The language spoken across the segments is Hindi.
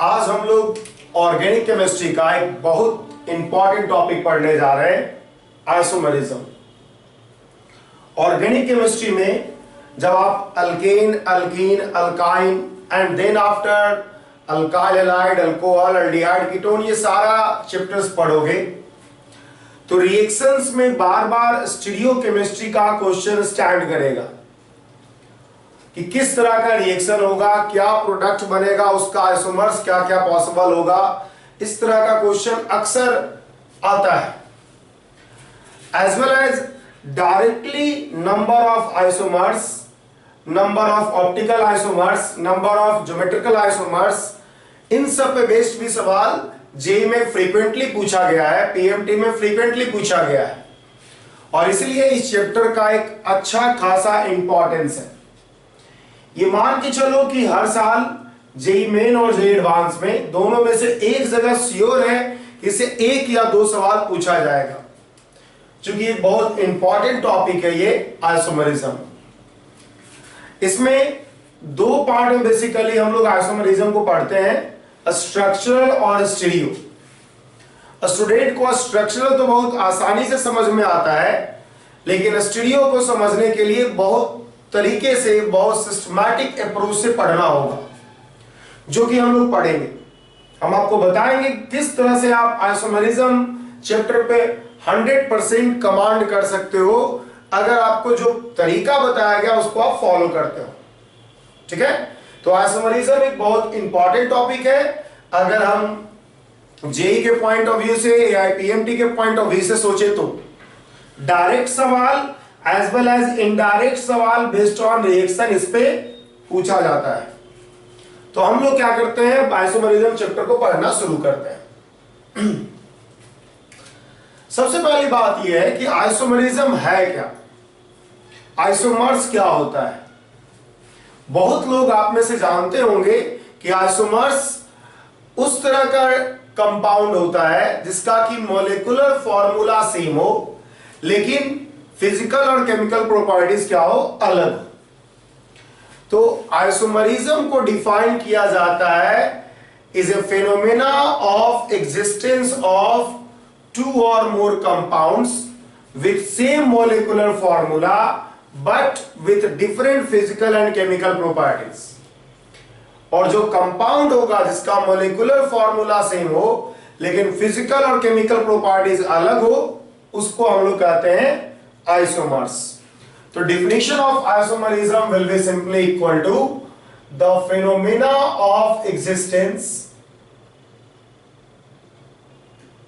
आज हम लोग ऑर्गेनिक केमिस्ट्री का एक बहुत इंपॉर्टेंट टॉपिक पढ़ने जा रहे हैं, आइसोमरिज्म। ऑर्गेनिक केमिस्ट्री में जब आप alkane, alkene, alkyne and then after alkyl halide, alcohol, aldehyde, ketone, ये सारा चैप्टर्स पढ़ोगे तो रिएक्शंस में बार बार स्टीरियो केमिस्ट्री का क्वेश्चन स्टैंड करेगा कि किस तरह का रिएक्शन होगा, क्या प्रोडक्ट बनेगा, उसका आइसोमर्स क्या क्या पॉसिबल होगा। इस तरह का क्वेश्चन अक्सर आता है। As well as directly number of isomers, number of optical isomers, number of geometrical isomers, इन सब पे बेस्ड भी सवाल जेईई में फ्रीक्वेंटली पूछा गया है, पीएमटी में फ्रीक्वेंटली पूछा गया है और इसलिए इस चैप्टर का एक अच्छा खासा इंपॉर्टेंस है। ये मान के चलो कि हर साल जेईई मेन और जेईई एडवांस में दोनों में से एक जगह श्योर है इसे एक या दो सवाल पूछा जाएगा, क्योंकि ये बहुत इंपॉर्टेंट टॉपिक है ये आइसोमरिज्म। इसमें दो पार्ट में बेसिकली हम लोग आइसोमरिज्म को पढ़ते हैं, स्ट्रक्चरल और स्टीरियो। स्टूडेंट को स्ट्रक्चरल तो बहुत आसानी से समझ में आता है, लेकिन स्टीरियो को समझने के लिए बहुत तरीके से, बहुत सिस्टमैटिक अप्रोच से पढ़ना होगा, जो कि हम लोग पढ़ेंगे। हम आपको बताएंगे किस तरह से आप आइसोमरिज्म चैप्टर पे 100% कमांड कर सकते हो अगर आपको जो तरीका बताया गया उसको आप फॉलो करते हो। ठीक है, तो आइसोमरिज्म एक बहुत इंपॉर्टेंट टॉपिक है। अगर हम जेईई के पॉइंट ऑफ व्यू से या पीएमटी के पॉइंट ऑफ व्यू से सोचे तो डायरेक्ट सवाल एज वेल एज इनडायरेक्ट सवाल बेस्ड ऑन रिएक्शन इस पे पूछा जाता है। तो हम लोग क्या करते हैं, आइसोमरिज्म चैप्टर को पढ़ना शुरू करते हैं। सबसे पहली बात यह है कि आइसोमरिज्म है क्या, आइसोमर्स क्या होता है। बहुत लोग आप में से जानते होंगे कि आइसोमर्स उस तरह का कंपाउंड होता है जिसका कि मॉलिक्यूलर फॉर्मूला सेम हो लेकिन फिजिकल और केमिकल प्रॉपर्टीज क्या हो, अलग हो। तो आइसोमरिज्म को डिफाइन किया जाता है is a phenomena of existence of two or more compounds with same molecular formula but with different physical and chemical properties. और जो कंपाउंड होगा जिसका मॉलिक्यूलर फॉर्मूला सेम हो लेकिन फिजिकल और केमिकल प्रॉपर्टीज अलग हो, उसको हम लोग कहते हैं आइसोमर्स। तो definition of isomerism will be simply equal to the phenomena of existence,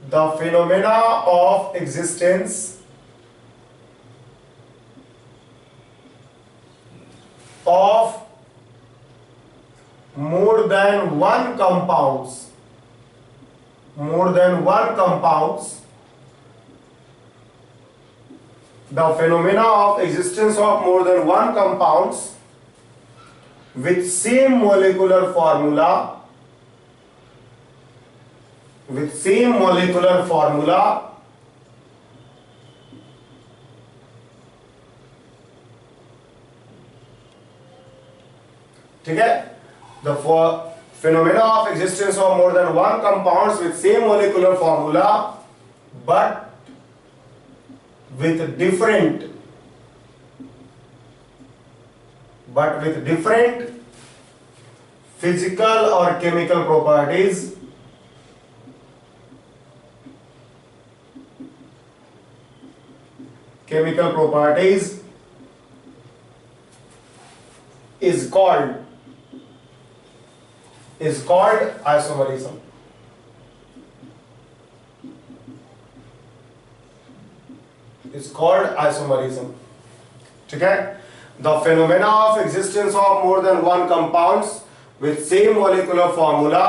the phenomena of existence of more than one compounds, more than one compounds, the phenomena of existence of more than one compounds with same molecular formula, with same molecular formula ठीक है, the phenomena of existence of more than one compounds with same molecular formula but with different physical or chemical properties is called isomerism. Is called isomerism. ठीक है, the phenomena of existence of more than one compounds with same molecular formula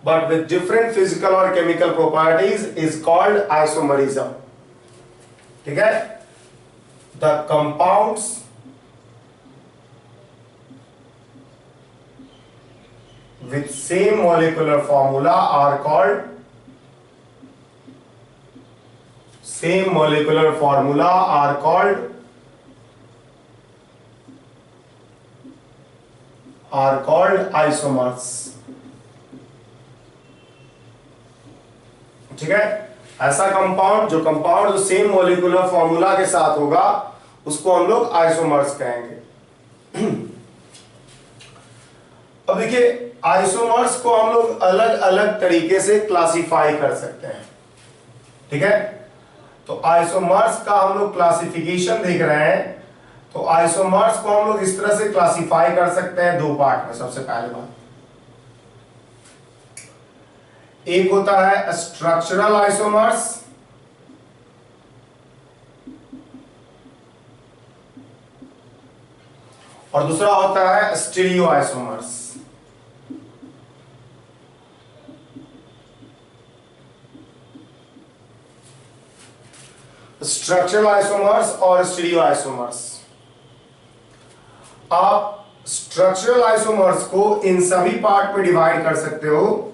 but with different physical or chemical properties is called isomerism. ठीक है, the compounds with same molecular formula are called are called isomers. ठीक है, ऐसा कंपाउंड जो सेम मॉलिक्यूलर फॉर्मूला के साथ होगा उसको हम लोग आइसोमर्स कहेंगे। अब देखिए, आइसोमर्स को हम लोग अलग अलग तरीके से क्लासिफाई कर सकते हैं। ठीक है, तो आइसोमर्स का हम लोग क्लासिफिकेशन देख रहे हैं। तो आइसोमर्स को हम लोग इस तरह से क्लासिफाई कर सकते हैं दो पार्ट में। सबसे पहले बात, एक होता है स्ट्रक्चरल आइसोमर्स और दूसरा होता है स्टीरियो आइसोमर्स। स्ट्रक्चरल आइसोमर्स और स्टीरियो आइसोमर्स। आप स्ट्रक्चरल आइसोमर्स को इन सभी पार्ट में डिवाइड कर सकते हो,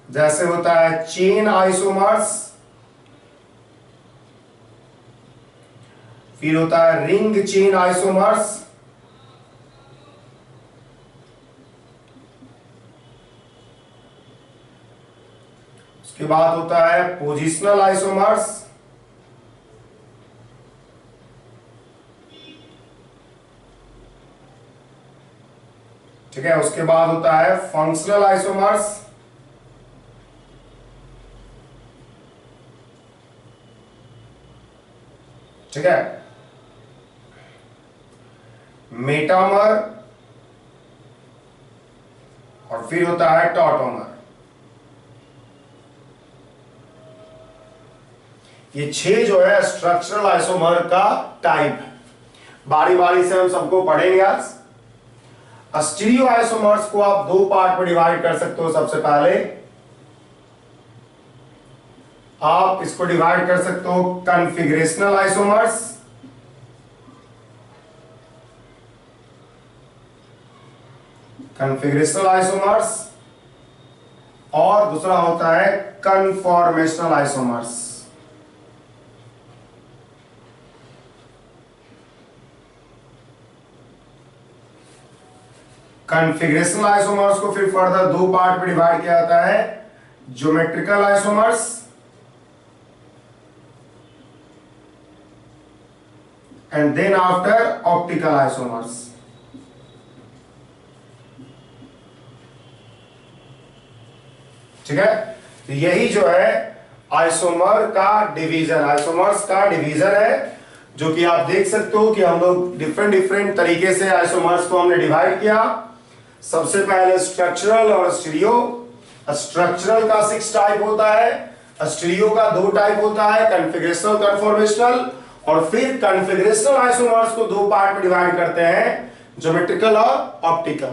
जैसे होता है चेन आइसोमर्स, फिर होता है रिंग चेन आइसोमर्स, उसके बाद होता है पोजिशनल आइसोमर्स, ठीक है, उसके बाद होता है फंक्शनल आइसोमर्स, ठीक है, मेटामर और फिर होता है टॉटोमर। ये 6 जो है स्ट्रक्चरल आइसोमर का टाइप है। बारी बारी से हम सबको पढ़ेंगे आज। स्टीरियो आइसोमर्स को आप दो पार्ट में डिवाइड कर सकते हो। सबसे पहले आप इसको डिवाइड कर सकते हो कॉन्फ़िगरेशनल आइसोमर्स, और दूसरा होता है कन्फॉर्मेशनल आइसोमर्स। कॉन्फ़िगरेशनल आइसोमर्स को फिर फर्दर दो पार्ट में डिवाइड किया जाता है, geometrical isomers and then after optical isomers. ठीक है, तो यही जो है आइसोमर्स का डिवीजन है, जो कि आप देख सकते हो कि हम लोग डिफरेंट तरीके से आइसोमर्स को हमने डिवाइड किया। सबसे पहले स्ट्रक्चरल और स्टीरियो। स्ट्रक्चरल का 6 टाइप होता है, स्टीरियो का 2 टाइप होता है, कॉन्फ़िगरेशनल, कन्फॉर्मेशनल। और फिर कॉन्फ़िगरेशनल आइसोमर्स को दो पार्ट में डिवाइड करते हैं, ज्योमेट्रिकल और ऑप्टिकल।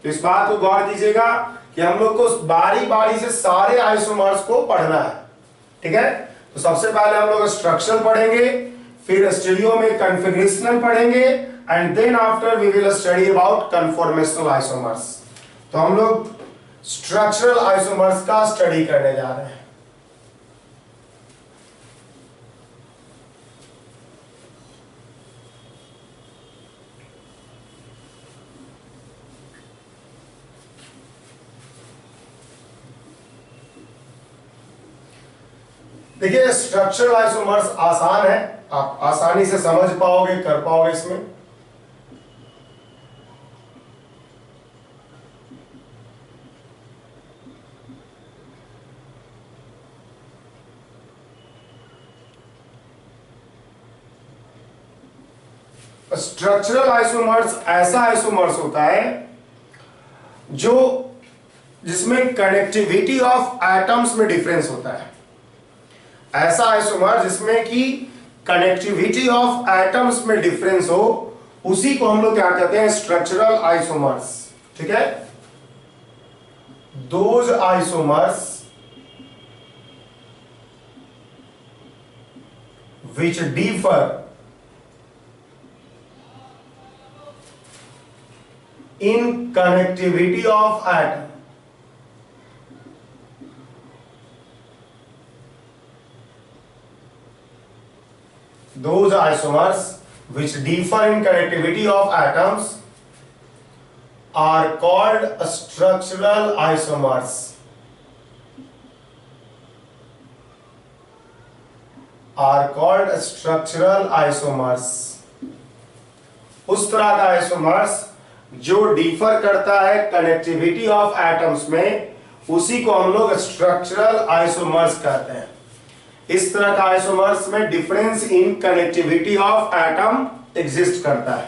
तो इस बात को गौर दीजिएगा कि हम लोग को बारी बारी से सारे आइसोमर्स को पढ़ना है। ठीक है, तो सबसे पहले हम लोग स्ट्रक्चरल पढ़ेंगे, फिर स्टीरियो में कॉन्फ़िगरेशनल पढ़ेंगे and then after we will study about conformational isomers. तो हम लोग स्ट्रक्चरल आइसोमर्स का स्टडी करने जा रहे हैं। देखिए, स्ट्रक्चरल आइसोमर्स आसान है, आप आसानी से समझ पाओगे, कर पाओगे इसमें। स्ट्रक्चरल आइसोमर्स ऐसा आइसोमर्स होता है जिसमें कनेक्टिविटी ऑफ एटम्स में डिफरेंस होता है। ऐसा आइसोमर जिसमें कि कनेक्टिविटी ऑफ एटम्स में डिफरेंस हो, उसी को हम लोग क्या कहते हैं, स्ट्रक्चरल आइसोमर्स। ठीक है, those isomers which differ in connectivity of atom, those isomers which differ in connectivity of atoms are called structural isomers. Are called structural isomers. उस तरह का आइसोमर्स जो डिफर करता है कनेक्टिविटी ऑफ एटम्स में, उसी को हम लोग स्ट्रक्चरल आइसोमर्स कहते हैं। इस तरह का आइसोमर्स में difference in connectivity of atom exist करता है।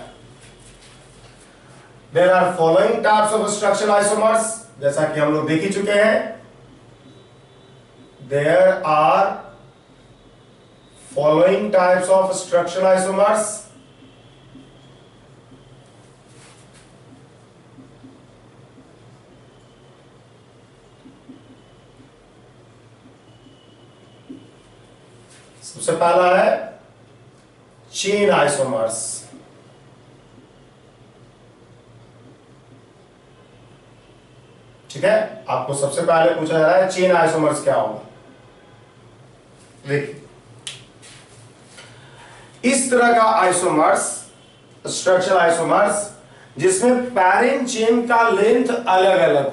There are following types of structural isomers, जैसा कि हम लोग देख ही चुके हैं। There are following types of structural isomers. सबसे पहला है चेन आइसोमर्स। ठीक है, आपको सबसे पहले पूछा जा रहा है चेन आइसोमर्स क्या होगा। देखिए, इस तरह का आइसोमर्स स्ट्रक्चरल आइसोमर्स जिसमें पैरेंट चेन का लेंथ अलग अलग हो।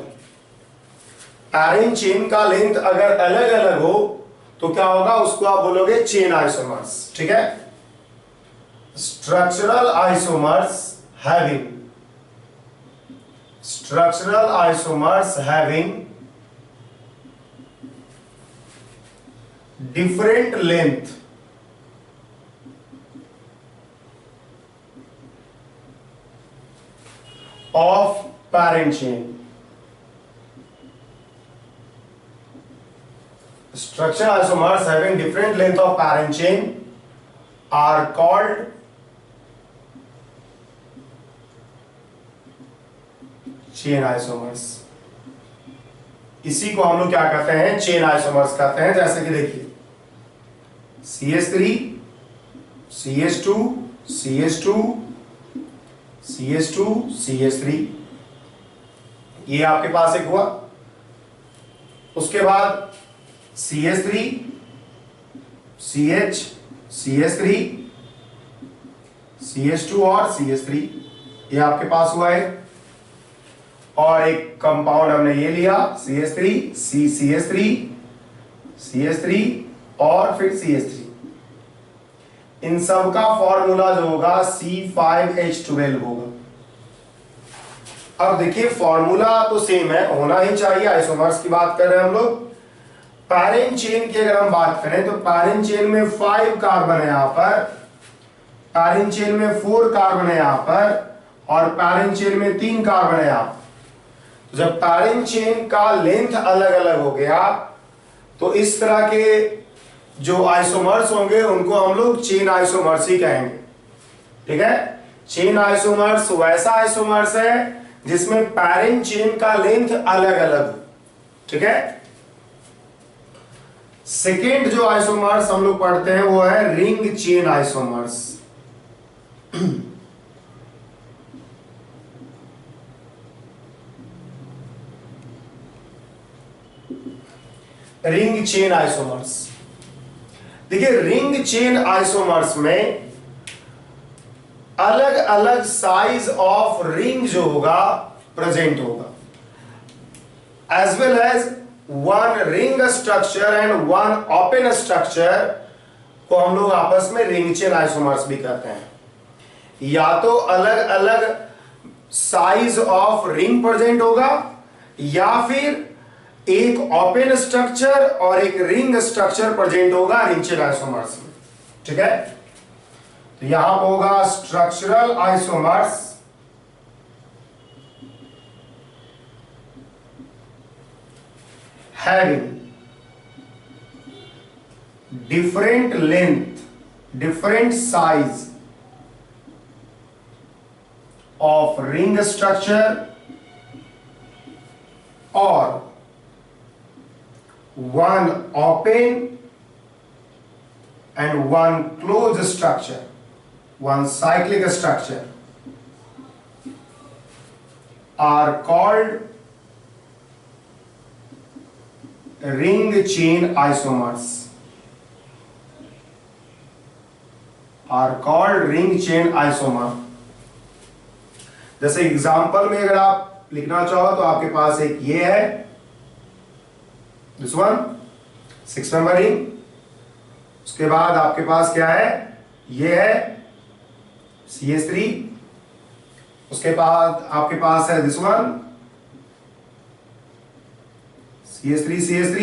पैरेंट चेन का लेंथ अगर अलग अलग हो तो क्या होगा, उसको आप बोलोगे चेन आइसोमर्स। ठीक है, structural isomers having different length of parent chain. Structural isomers having different length of parent chain are called chain isomers। इसी को हम लोग क्या कहते हैं, चेन आइसोमर्स कहते हैं। जैसे कि देखिए CH3 CH2 CH2 CH2 CH3, ये आपके पास एक हुआ। उसके बाद CH3 CH CH3 CH2 और CH3, ये आपके पास हुआ है। और एक कंपाउंड हमने ये लिया CH3 CH3 CH3 और फिर CH3। इन सब का फॉर्मूला जो होगा C5H12 होगा। अब देखिए, फॉर्मूला तो सेम है, होना ही चाहिए। आइसोमर्स की बात कर रहे हैं हम लोग। पैरेंट चेन की अगर हम बात करें तो पैरेंट चेन में 5 कार्बन है यहां पर, पैरेंट चेन में 4 कार्बन है यहां पर, और पैरेंट चेन में 3 कार्बन है यहां पर। तो जब पैरेंट चेन का लेंथ अलग अलग हो गया तो इस तरह के जो आइसोमर्स होंगे उनको हम लोग चेन आइसोमर्स ही कहेंगे। ठीक है, चेन आइसोमर्स वैसा आइसोमर्स है जिसमें पैरेंट चेन का लेंथ अलग अलग। ठीक है, सेकेंड जो आइसोमर्स हम लोग पढ़ते हैं वो है ring chain isomers. Ring chain isomers, देखिए रिंग चेन आइसोमर्स में अलग अलग साइज ऑफ रिंग जो होगा प्रेजेंट होगा, as well as one ring structure and one open structure को हम लोग आपस में रिंग चेन आइसोमर्स भी कहते हैं। या तो अलग अलग साइज ऑफ रिंग प्रेजेंट होगा, या फिर एक ओपन स्ट्रक्चर और एक रिंग स्ट्रक्चर प्रेजेंट होगा रिंग चेन आइसोमर्स में। ठीक है, तो यहां पर होगा structural isomers having different length, different size of ring structure or one open and one closed structure, one cyclic structure are called ring chain isomers, are called ring chain isomer. जैसे एग्जांपल में अगर आप लिखना चाहो तो आपके पास एक ये है, दिस वन 6 मेंबर रिंग, उसके बाद आपके पास क्या है, ये है CH3, उसके बाद आपके पास है दिस वन CH3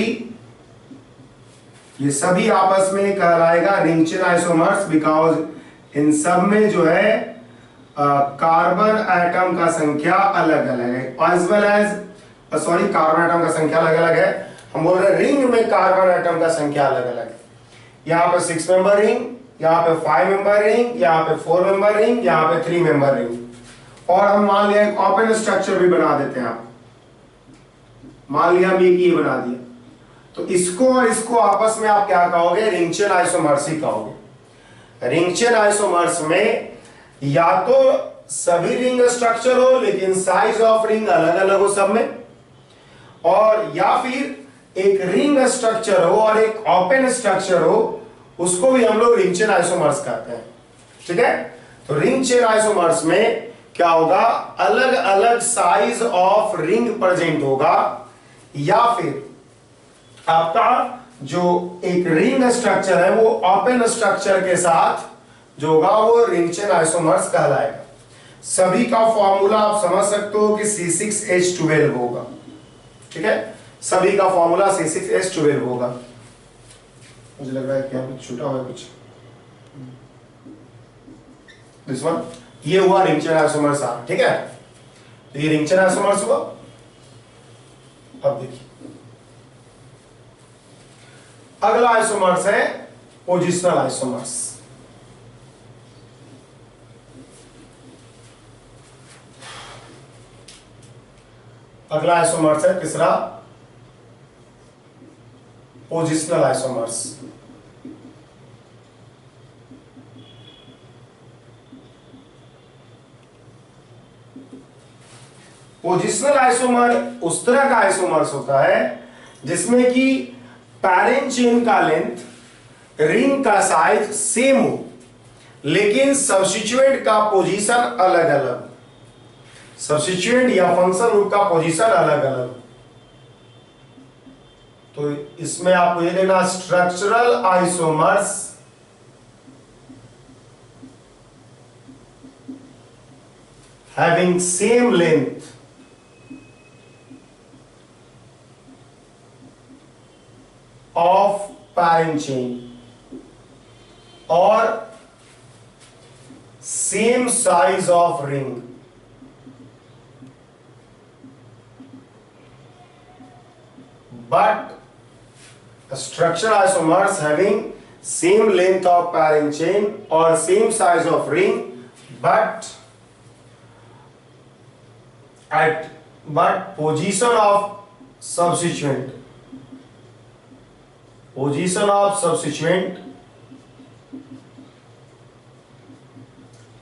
ये सभी आपस में कहलाएगा ring chain isomers, because in सब में जो है कार्बन एटम का संख्या अलग अलग है, as well as sorry carbon atom का संख्या अलग अलग है, हम बोल रहे हैं रिंग में कार्बन एटम का संख्या अलग अलग है। यहाँ पे 6 मेंबर रिंग, यहाँ पे 5 मेंबर रिंग, यहाँ पे 4 मेंबर रिंग, यहाँ पे 3 मेंबर रिंग, और हम मान लिया एक ओपन स्ट्रक्चर भी बना देते हैं। आप मान लिया हम ये बना दिया, तो इसको और इसको आपस में आप क्या कहोगे, रिंग चेन आइसोमर्स ही कहोगे। रिंग चेन आइसोमर्स में या तो सभी रिंग स्ट्रक्चर हो लेकिन साइज ऑफ रिंग अलग अलग हो सब में, और या फिर एक रिंग स्ट्रक्चर हो और एक ओपन स्ट्रक्चर हो, उसको भी हम लोग रिंग चेन आइसोमर्स कहते हैं। ठीक है, तो रिंग चेन आइसोमर्स में क्या होगा, अलग अलग साइज ऑफ रिंग प्रेजेंट होगा, या फिर आपका जो एक रिंग स्ट्रक्चर है वो ओपन स्ट्रक्चर के साथ जो होगा वो रिंग चेन आइसोमर्स कहलाएगा। सभी का फॉर्मूला आप समझ सकते हो कि C6H12 होगा। ठीक है, सभी का फॉर्मूला C6H12 होगा। मुझे लग रहा है कि यहाँ पे छूटा हुआ कुछ, दिस वन, ये हुआ रिंग चेन आइसोमर्स। ठीक है, तो ये रिंग चेन आइसोमर्स हुआ। अब देखिए अगला आइसोमर्स है पोजिशनल आइसोमर्स। अगला आइसोमर्स है तीसरा पोजिशनल आइसोमर्स। पोजिशनल आइसोमर उस तरह का आइसोमर्स होता है जिसमें कि पैरेंट चेन का लेंथ, रिंग का साइज सेम हो, लेकिन सब्स्टिट्यूएंट का पोजीशन अलग अलग, सब्स्टिट्यूएंट या फंक्शन ग्रुप का पोजीशन अलग अलग। तो इसमें आपको ये लेना, structural isomers having same length of parent chain or same size of ring, but structural isomers having same length of parent chain or same size of ring but position of substituent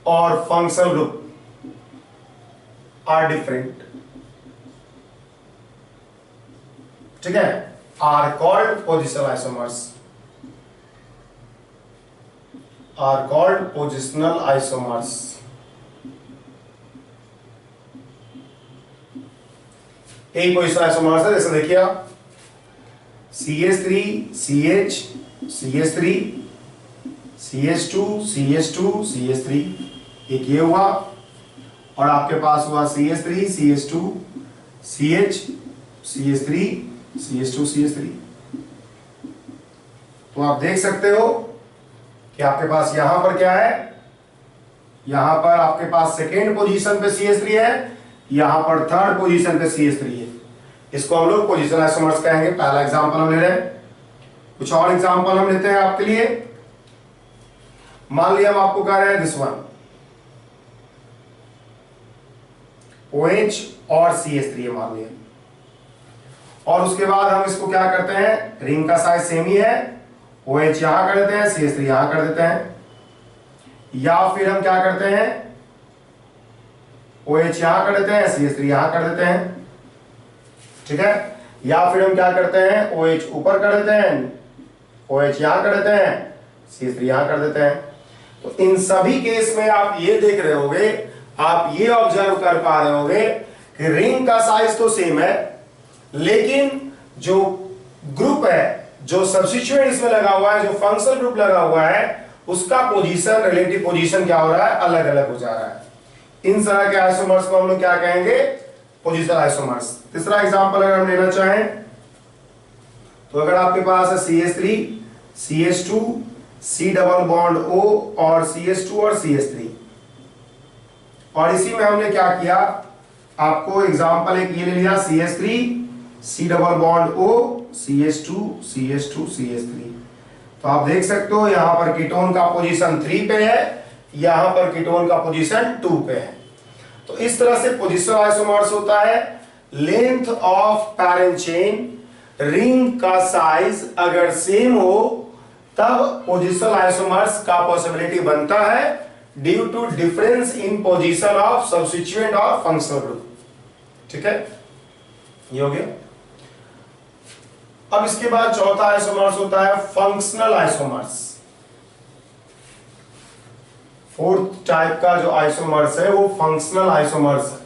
or function group are different. ठीक है, are called positional isomers, are called positional isomers। एक पोजिशनल आइसोमर्स है, जैसे देखिए आप CH3 CH CH3 CH2 CH2 CH3, एक ये हुआ, और आपके पास हुआ CH3 CH2 CH CH3 CH2 CH3। तो आप देख सकते हो कि आपके पास यहां पर क्या है, यहां पर आपके पास सेकेंड पोजीशन पे CH3 है, यहां पर थर्ड पोजीशन पे CH3 है। इसको हम लोग पोजिशनल आइसोमर्स कहेंगे। पहला एग्जांपल हम ले रहे हैं, कुछ और एग्जांपल हम लेते हैं आपके लिए। मान लिया हम आपको कह रहे हैं दिस वन OH और CH3 है मान लिया, और उसके बाद हम इसको क्या करते हैं, रिंग का साइज सेम ही है, OH यहां कर देते हैं, CH3 यहां कर देते हैं, या फिर हम क्या करते हैं, OH यहां कर देते हैं, CH3 यहां कर देते हैं। ठीक है, या फिर हम क्या करते हैं, OH ऊपर कर देते हैं, OH यहां कर देते हैं, CH3 यहां कर देते हैं। तो इन सभी केस में आप ये देख रहे होगे, आप ये ऑब्जर्व कर पा रहे होगे कि रिंग का साइज तो सेम है, लेकिन जो ग्रुप है जो सब्स्टिट्यूएंट इसमें लगा हुआ है, जो फंक्शनल ग्रुप लगा हुआ है, उसका पोजीशन, रिलेटिव पोजीशन क्या हो रहा है, अलग अलग हो जा रहा है। इन तरह के आइसोमर्स को हम लोग क्या कहेंगे, पोजिशनल आइसोमर्स। तीसरा एग्जांपल अगर हम लेना चाहें तो अगर आपके पास है CH3, CH2, C double bond O और CH2 और CH3, और इसी में हमने क्या किया, आपको एग्जांपल एक ये ले लिया CH3, C double bond O, CH2, CH2, CH3। तो आप देख सकते हो यहां पर कीटोन का पोजीशन 3 पे है, यहां पर कीटोन का पोजीशन 2 पे है। तो इस तरह से पोजिशनल आइसोमर्स होता है। Length of parent chain, ring का साइज अगर सेम हो तब पोजिशनल आइसोमर्स का पॉसिबिलिटी बनता है, due to difference in position of substituent और फंक्शनल ग्रुप। ठीक है, ये हो गया। अब इसके बाद चौथा आइसोमर्स होता है फंक्शनल आइसोमर्स। फोर्थ टाइप का जो आइसोमर्स है वो फंक्शनल आइसोमर्स है।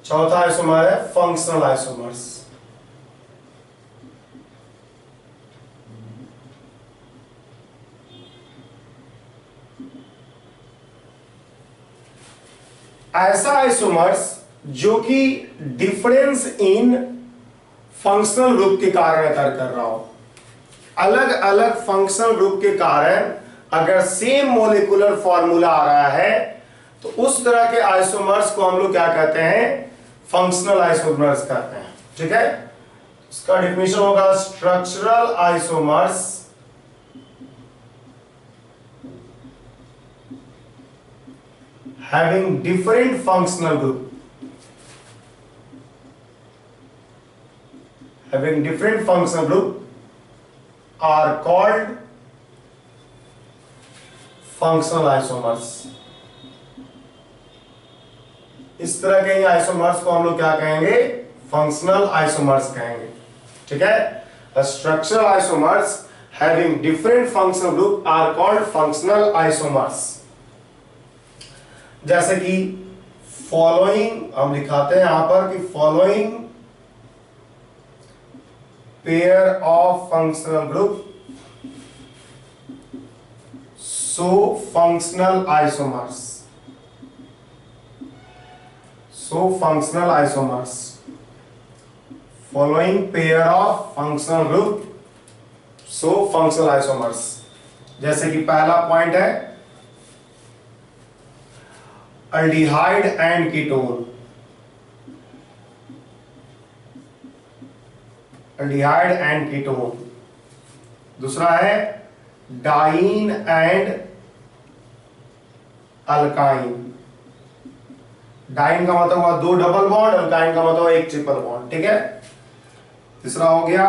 चौथा आइसोमर है फंक्शनल आइसोमर्स। ऐसा आइसोमर्स जो कि डिफरेंस इन फंक्शनल ग्रुप के कारण अकर कर रहा हो। अलग अलग फंक्शनल ग्रुप के कारण अगर सेम मोलिकुलर फॉर्मूला आ रहा है तो उस तरह के आइसोमर्स को हम लोग क्या कहते हैं, फंक्शनल आइसोमर्स कहते हैं। ठीक है, इसका डेफिनेशन होगा structural isomers having different functional group, having different functional group are called functional isomers। इस तरह के आइसोमर्स को हम लोग क्या कहेंगे, फंक्शनल आइसोमर्स कहेंगे। ठीक है, structural isomers having different functional group are called functional isomers। जैसे कि फॉलोइंग हम दिखाते हैं यहां पर कि following pair of functional group so functional isomers, so functional isomers, following pair of functional group so functional isomers. जैसे कि पहला पॉइंट है aldehyde and ketone, aldehyde and ketone. दूसरा है डाइन एंड अल्काइन। डाइन का मतलब हुआ 2 डबल बॉन्ड, अल्काइन का मतलब 1 ट्रिपल बॉन्ड। ठीक है, तीसरा हो गया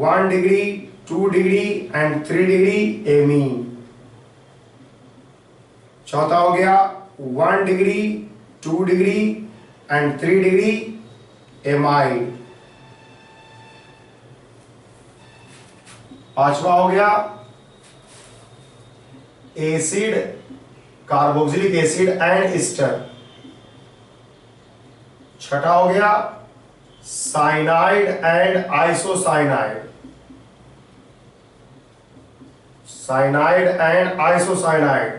1 degree, 2 degree and 3 degree amine. चौथा हो गया 1 degree, 2 degree and 3 degree amide. पांचवा हो गया acid, carboxylic acid and ester. छठा हो गया cyanide and isocyanide, cyanide and isocyanide.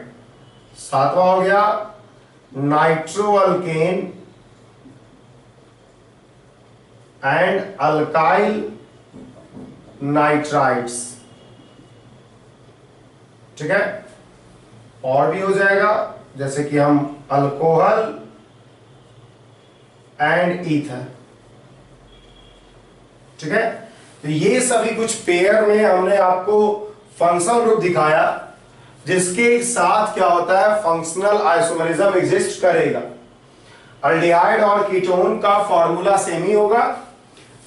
सातवां हो गया नाइट्रोअल्केन एंड अल्काइल नाइट्राइड्स। ठीक है, और भी हो जाएगा जैसे कि हम अल्कोहल एंड ईथर। ठीक है, तो ये सभी कुछ पेयर में हमने आपको फंक्शनल ग्रुप दिखाया जिसके साथ क्या होता है, फंक्शनल आइसोमरिज्म एग्जिस्ट करेगा। अल्डिहाइड और कीटोन का फॉर्मूला सेम ही होगा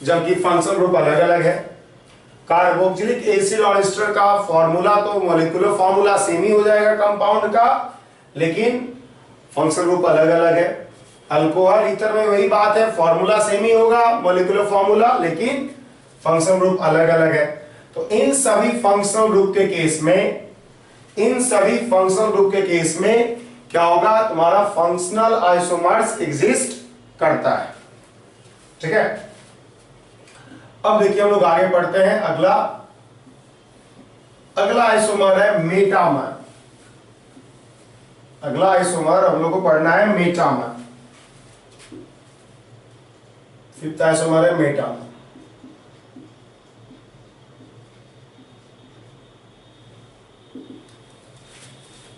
जबकि फंक्शनल ग्रुप अलग अलग है। कार्बोक्सिलिक एसिड और एस्टर का फॉर्मूला तो मॉलिक्यूलर फॉर्मूला सेम ही हो जाएगा कंपाउंड का, लेकिन फंक्शनल ग्रुप अलग अलग है। अल्कोहल ईथर में वही बात है, फॉर्मूला सेम ही होगा मॉलिक्यूलर फॉर्मूला, लेकिन फंक्शनल ग्रुप अलग अलग है। तो इन सभी फंक्शनल ग्रुप के केस में, इन सभी फंक्शनल ग्रुप के केस में क्या होगा, तुम्हारा फंक्शनल आइसोमर्स एग्जिस्ट करता है। ठीक है। अब देखिए हम लोग आगे पढ़ते हैं। अगला आइसोमर है मेटामर। अगला आइसोमर हम लोग को पढ़ना है मेटामर। फिफ्थ आइसोमर है मेटामर।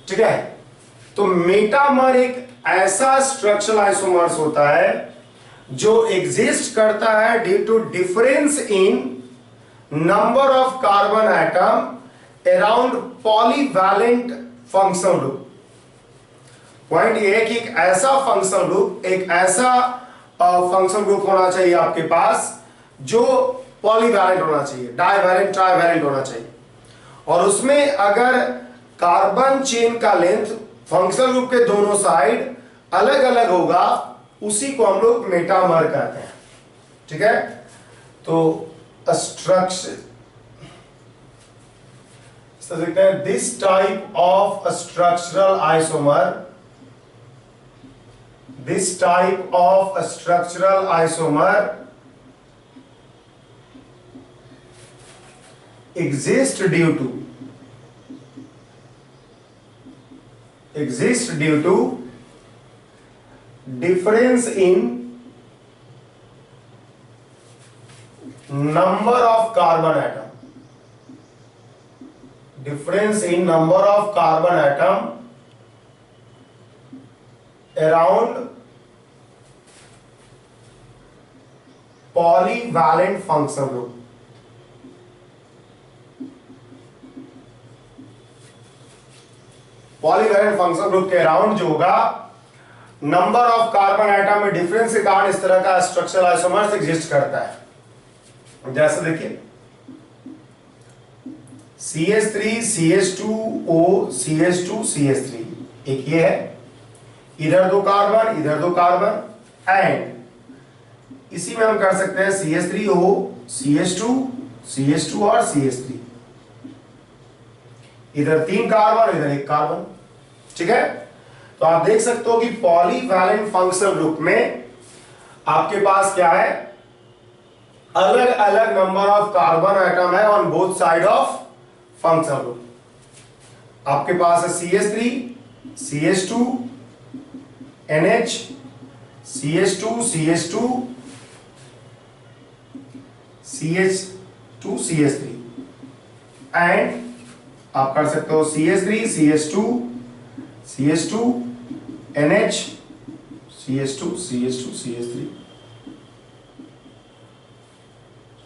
ठीक है। तो मेटामर एक ऐसा स्ट्रक्चरल आइसोमर्स होता है जो एग्जिस्ट करता है due to difference in number of carbon atom around polyvalent functional group. Point ये है कि एक ऐसा फंक्शनल ग्रुप, एक ऐसा फंक्शनल ग्रुप होना चाहिए आपके पास जो पॉलीवैलेंट होना चाहिए, डाइवैलेंट, ट्राइवैलेंट होना चाहिए। और उसमें अगर कार्बन चेन का लेंथ फंक्शनल ग्रुप के दोनों साइड अलग अलग होगा, उसी को हम लोग मेटामर कहते हैं। ठीक है। तो स्ट्रक्चर देखते हैं। This type of structural isomer, this type of structural isomer exists due to difference in number of carbon atom, difference in number of carbon atom around polyvalent functional group. Polyvalent functional group के अराउंड जो होगा, नंबर ऑफ कार्बन आइटम में डिफरेंस के कारण इस तरह का स्ट्रक्चरल आइसोमर्स एग्जिस्ट करता है। जैसे देखिए CH3 CH2O CH2 CH3, एक ये है, इधर दो कार्बन, इधर दो कार्बन, एंड इसी में हम कर सकते हैं CH3O CH2 CH2 और CH3, इधर 3 कार्बन, इधर 1 कार्बन। ठीक है। तो आप देख सकते हो कि पॉलीवैलेंट फंक्शनल ग्रुप में आपके पास क्या है, अलग अलग नंबर ऑफ कार्बन आइटम है on both side of functional group. आपके पास है CH3 CH2 NH CH2 CH2 CH2 CH3, and आप कर सकते हो CH3 CH2 CH2 NH CH2 CH2 CH3,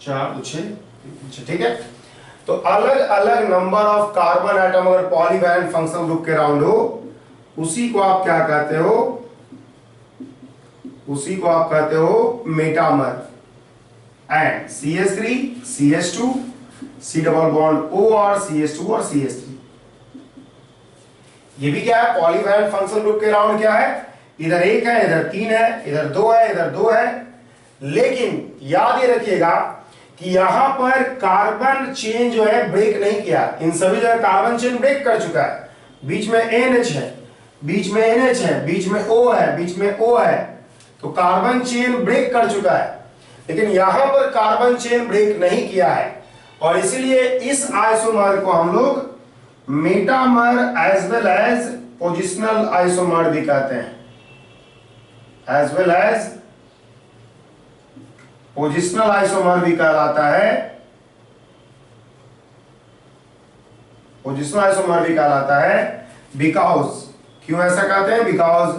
4 2 6। ठीक है। तो अलग अलग नंबर ऑफ कार्बन आइटम अगर पॉलीवैलेंट फंक्शनल ग्रुप के राउंड हो, उसी को आप क्या कहते हो, उसी को आप कहते हो metamer. And CH3 CH2 C double bond O और CH2 और CH3, ये भी क्या है, पॉलीवैलेंट फंक्शनल ग्रुप के राउंड क्या है, इधर 1 है, इधर 3 है, इधर 2 है, इधर 2 है। लेकिन याद ये रखिएगा कि यहां पर कार्बन चेन जो है ब्रेक नहीं किया, इन सभी जगह कार्बन चेन ब्रेक कर चुका है। बीच में NH है, बीच में NH है, बीच में O है, बीच में O है, तो कार्बन चेन ब्रेक कर चुका है। लेकिन यहां पर कार्बन चेन ब्रेक नहीं किया है, और इसीलिए इस आइसोमर को हम लोग metamer as well as positional isomer भी कहते हैं, as well as positional isomer भी कहलाता है, पोजिशनल आइसोमर भी कहलाता है। बिकॉज, क्यों ऐसा कहते हैं, बिकॉज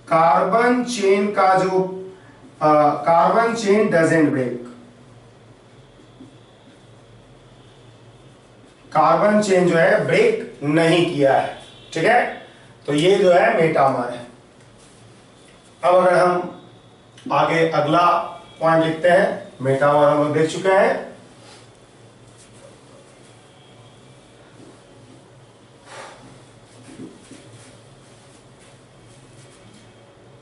कार्बन चेन का जो carbon chain doesn't break, carbon chain जो है ब्रेक नहीं किया है। ठीक है। तो ये जो है मेटामर है। अब अगर हम आगे अगला पॉइंट लिखते हैं, मेटामर हम लोग देख चुके हैं।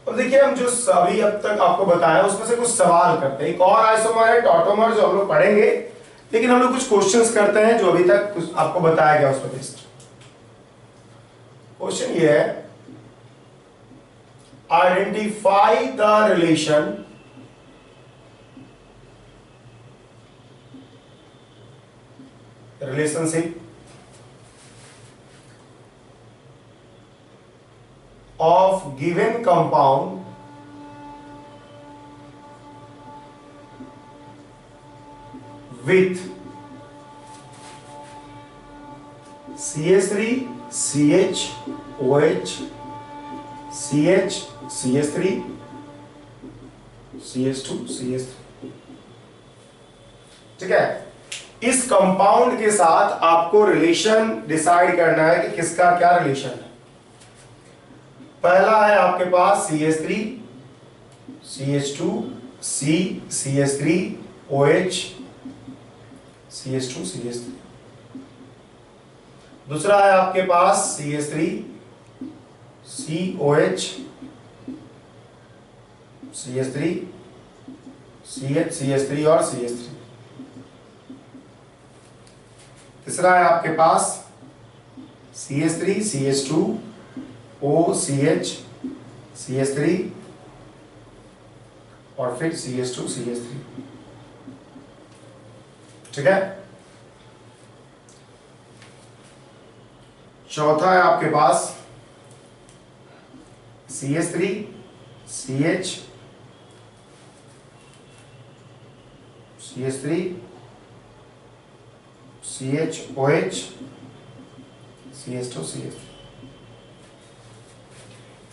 अब देखिए हम जो सभी अब तक आपको बताया उसमें से कुछ सवाल करते हैं। एक और आइसोमर है टॉटोमर, जो हम लोग पढ़ेंगे, लेकिन हम लोग कुछ क्वेश्चंस करते हैं जो अभी तक कुछ आपको बताया गया उस पर बेस्ड। क्वेश्चन ये है, identify the relation relationship of given compound with CH3, CH, OH, CH, CH3, CH2, CH3। ठीक है, इस कंपाउंड के साथ आपको रिलेशन डिसाइड करना है कि किसका क्या रिलेशन है। पहला है आपके पास CH3, CH2, C, CH3, OH, CH2, CH3। दूसरा है आपके पास CH3, COH, CH3, CH, CH3 और CH3। तीसरा है आपके पास CH3, CH2, OCH, CH3 और फिर CH2, CH3। ठीक है। चौथा है आपके पास CH3, CH, CH3, CH, OH, CH2, CH3।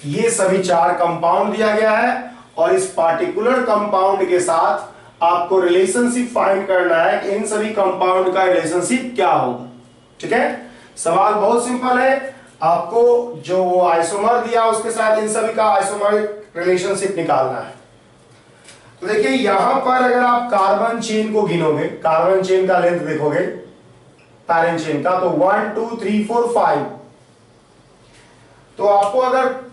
ये सभी चार कंपाउंड दिया गया है और इस पार्टिकुलर कंपाउंड के साथ आपको रिलेशनशिप फाइंड करना है कि इन सभी कंपाउंड का रिलेशनशिप क्या होगा। ठीक है, सवाल बहुत सिंपल है। आपको जो वो आइसोमर दिया उसके साथ इन सभी का आइसोमरिक रिलेशनशिप निकालना है। तो देखिए यहां पर अगर आप कार्बन चेन को गिनोगे, कार्बन चेन का लेंथ देखोगे पैरेंट चेन का, तो 1 2 3 4 5। तो आपको अगर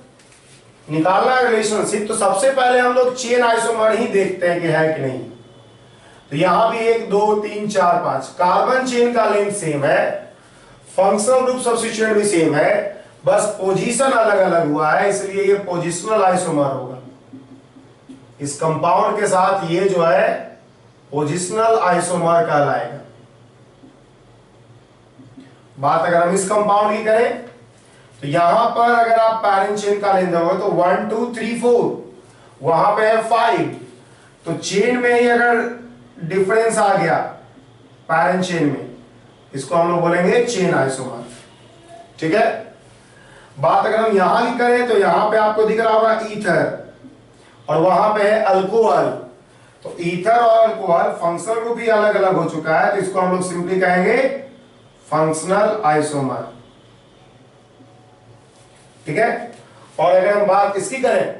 निकालना है रिलेशनशिप तो सबसे पहले हम लोग चेन आइसोमर ही देखते हैं कि है कि नहीं। तो यहां भी 1 2 3 4 5 कार्बन चेन का लेंथ सेम है, फंक्शनल ग्रुप सब्स्टिट्यूएंट भी सेम है, बस पोजीशन अलग अलग हुआ है, इसलिए ये पोजिशनल आइसोमर होगा। इस कंपाउंड के साथ ये जो है पोजिशनल आइसोमर कहलाएगा। बात अगर हम इस कंपाउंड की करें तो यहां पर अगर आप पैरेंट चेन का लेंथ दोगे तो 1 2 3 4, वहां पे है 5। तो चेन में ही अगर डिफरेंस आ गया पैरेंट चेन में, इसको हम लोग बोलेंगे चेन आइसोमर। ठीक है। बात अगर हम यहां की करें तो यहां पे आपको दिख रहा होगा ईथर और वहां पे है अल्कोहल। तो ईथर और अल्कोहल फंक्शनल ग्रुप भी अलग अलग हो चुका है, तो इसको हम लोग सिंपली कहेंगे फंक्शनल आइसोमर। ठीक है। और अगर हम बात इसकी करें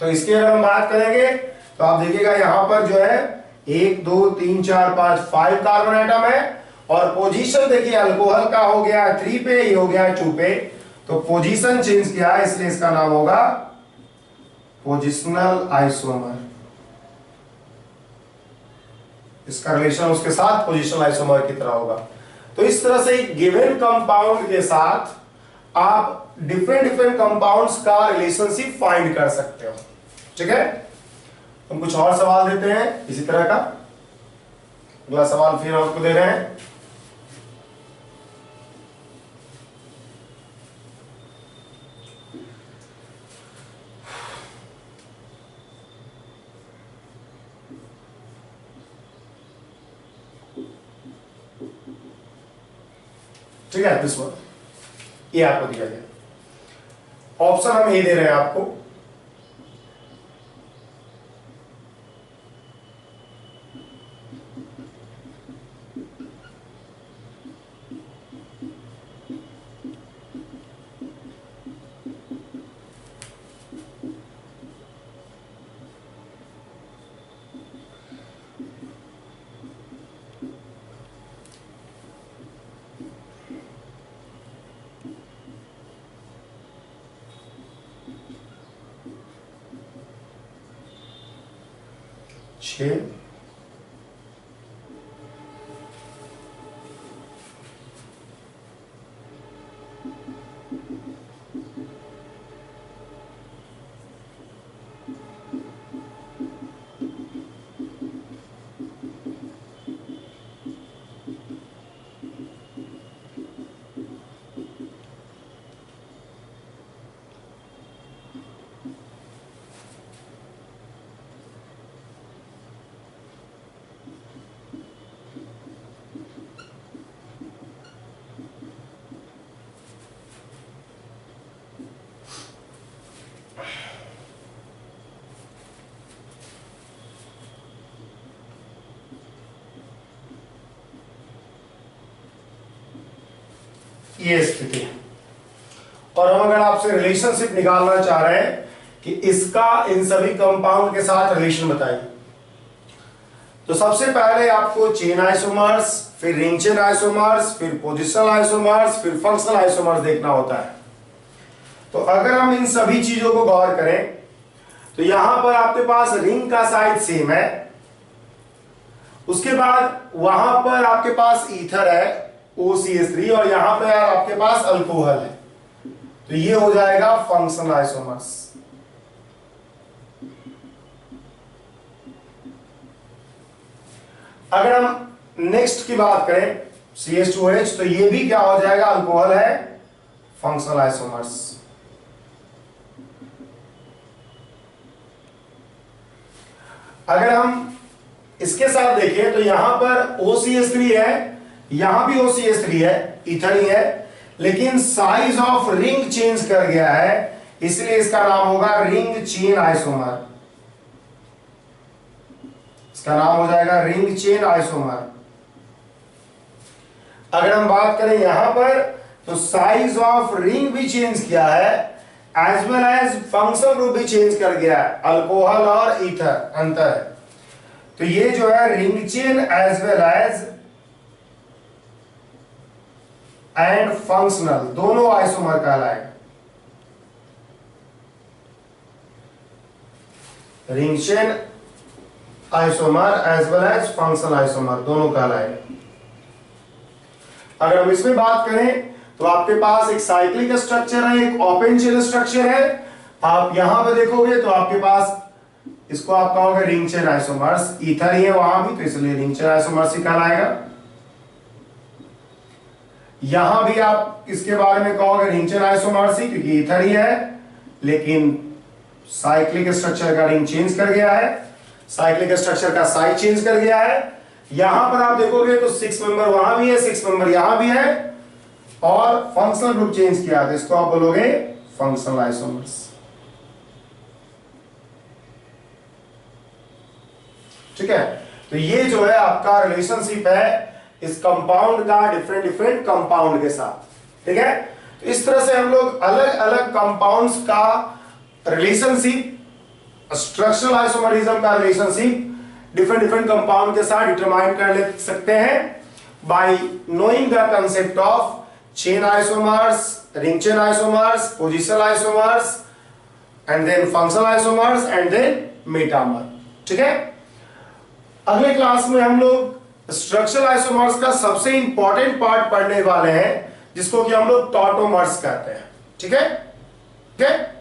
तो इसकी अगर हम बात करेंगे तो आप देखिएगा यहां पर जो है 1 2 3 4 5 5 कार्बन एटम है और पोजीशन देखिए अल्कोहल का हो गया 3 पे, ये हो गया 2 पे। तो पोजीशन चेंज किया है इसलिए इसका नाम होगा पोजिशनल आइसोमर। इसका रिलेशन उसके साथ पोजिशनल आइसोमर की तरह होगा। तो इस तरह से एक गिवन कंपाउंड के साथ आप डिफरेंट डिफरेंट कंपाउंड्स का रिलेशनशिप फाइंड कर सकते हो। ठीक है। हम कुछ और सवाल देते हैं इसी तरह का। अगला सवाल फिर आपको दे रहे हैं। ठीक है, दिस वन ये आपको दिया गया। ऑप्शन हम ये दे रहे हैं आपको। छः ये स्थिति है। और हम अगर आपसे रिलेशनशिप निकालना चाह रहे हैं कि इसका इन सभी कंपाउंड के साथ रिलेशन बताइए, तो सबसे पहले आपको चेन आइसोमर्स, फिर रिंग चेन आइसोमर्स, फिर पोजिशनल आइसोमर्स, फिर फंक्शनल आइसोमर्स देखना होता है। तो अगर हम इन सभी चीजों को गौर करें तो यहां पर आपके पास रिंग का साइज सेम है, उसके बाद वहां पर आपके पास ईथर है OCH3 और यहां पर आपके पास अल्कोहल है, तो ये हो जाएगा फंक्शनल आइसोमर्स। अगर हम नेक्स्ट की बात करें CH2H, तो ये भी क्या हो जाएगा, अल्कोहल है, फंक्शनल आइसोमर्स। अगर हम इसके साथ देखें तो यहां पर OCH3 है, यहां भी OCH3 है, ईथर ही है, लेकिन साइज ऑफ रिंग चेंज कर गया है, इसलिए इसका नाम होगा रिंग चेन आइसोमर। इसका नाम हो जाएगा रिंग चेन आइसोमर। अगर हम बात करें यहां पर तो साइज ऑफ रिंग भी चेंज किया है, as well as functional group भी चेंज कर गया है, अल्कोहल और ईथर अंतर है। तो ये जो है ring chain as well as and functional दोनों आइसोमर कहलाएगा। Ring chain isomer as well as functional isomer दोनों कहलाएगा। अगर हम इसमें बात करें तो आपके पास एक साइक्लिक स्ट्रक्चर है, एक ओपन चेन स्ट्रक्चर है। आप यहां पे देखोगे तो आपके पास इसको आप कहोगे रिंग चेन आइसोमर्स, ईथर ही है वहां भी, तो इसलिए रिंग चेन आइसोमर्स ही कहलाएगा। यहां भी आप इसके बारे में कहोगे रिंग चेन आइसोमर्स ही, क्योंकि ईथर ही है, लेकिन साइक्लिक स्ट्रक्चर का रिंग चेंज कर गया है, साइक्लिक स्ट्रक्चर का साइज चेंज कर गया है। यहां पर आप देखोगे तो 6 मेंबर वहां भी है, 6 मेंबर यहां भी है, और फंक्शनल ग्रुप चेंज किया, तो इसको आप बोलोगे फंक्शनल आइसोमर्स। ठीक है, तो ये जो है आपका रिलेशनशिप है इस कंपाउंड का डिफरेंट डिफरेंट कंपाउंड के साथ। ठीक है, तो इस तरह से हम लोग अलग अलग कंपाउंड्स का रिलेशनशिप, स्ट्रक्चरल आइसोमरिज्म का रिलेशनशिप डिफरेंट डिफरेंट कंपाउंड के साथ डिटरमाइन कर ले सकते हैं by knowing the concept of chain isomers, ring chain isomers, positional isomers, and then functional isomers, and then metamer. ठीक है, अगले क्लास में हम लोग स्ट्रक्चरल आइसोमर्स का सबसे इंपॉर्टेंट पार्ट पढ़ने वाले हैं, जिसको कि हम लोग टॉटोमर्स कहते हैं। ठीक है, ठीक है।